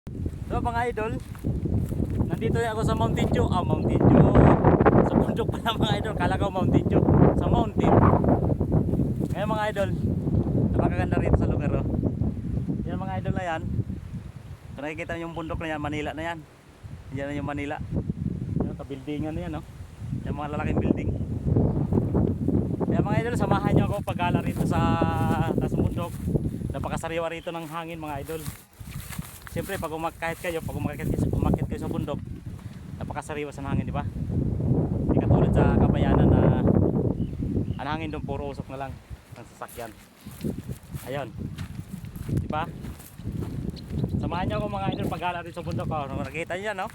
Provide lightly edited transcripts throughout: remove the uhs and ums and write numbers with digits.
So mga idol, nandito ako sa Mountain Dew. Mountain Dew. Sa bundok pala mga idol. Kala ko Mountain Dew. Sa mountain. Ngayon mga idol, napakaganda rito sa lugar. Oh. Yan mga idol na yan. Kung nakikita nyo yung bundok na yan, Manila na yan. Yan na yung Manila. Yan, ka-buildingan na yan. Oh. Yan mga lalaking building. Kaya mga idol, samahan nyo ako paggala rito sa bundok. Napakasariwa rito ng hangin mga idol. Siyempre pag umakyat kayo sa bundok, napakasariwa sa hangin, di ba? Hindi katulad sa kabayanan na ang hangin doon puro usok na lang ng sasakyan. Ayun. Di ba? Samahan niyo ako mga idol paggala rito sa bundok. Oh, nakikita niyo yan, no?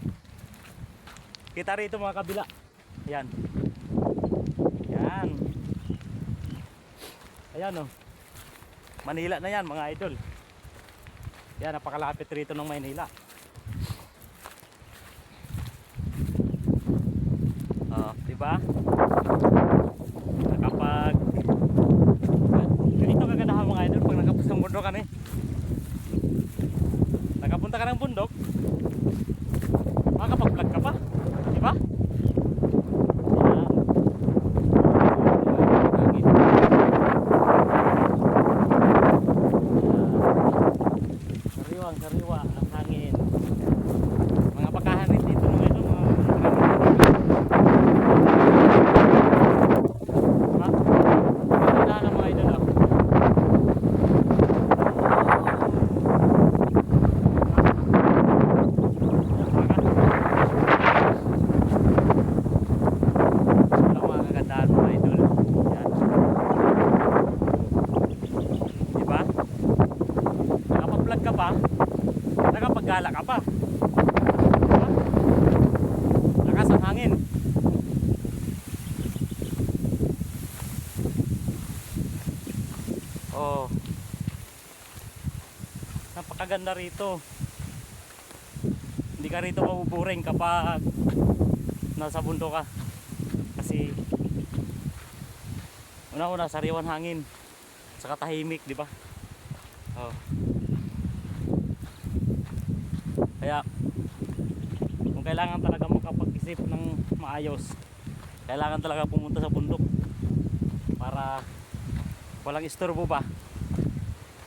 Kita rito mga kabila. Ayan. Yan. Ayan, oh. Manila na yan mga idol. Yan, napakalapit rito ng Maynila. Diba? Kapag ganito kagandahan mga idol pag nakapunta ng bundok ka nakapunta ka ng bundok, makakapag-vlog ka pa. Diba? Sariwa ang hangin. Mga pagkahan rin dito ng ito, mga maganda na mga idol. Mga kagandaan mga idol. Yan. Diba? Nakapag-vlog ka pa, nakapaggala ka pa. Diba? Lakas ang hangin. Oh, napakaganda rito. Hindi ka rito mabuburing kapag nasa bundok ka. Kasi una-una sariwan hangin, saka tahimik, di ba? Oh. Kaya kung kailangan talaga makapag-isip ng maayos, kailangan talaga pumunta sa bundok para walang istorbo ba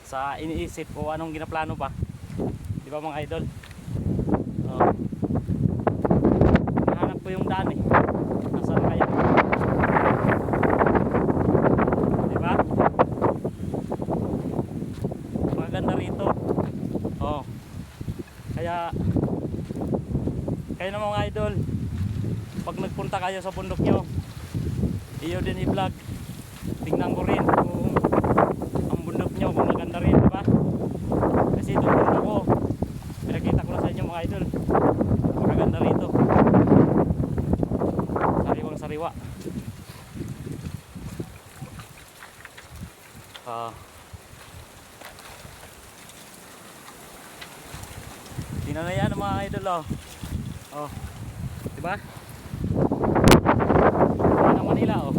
sa iniisip o anong ginaplano pa, di ba mga idol? Nahanap ko yung daan eh, nasaan kaya, di ba? Maganda rito. Kaya kayo na mga idol, pag nagpunta kayo sa bundok nyo, iyo din i-vlog, tingnan ko rin kung ang bundok nyo kung maganda rin, diba? Kasi itong bundok ko, pinakita ko na sa inyo mga idol, magaganda rito, sariwang sariwa. Tingnan na yan mga idol. Oh, diba? Yan ang Manila. Oh.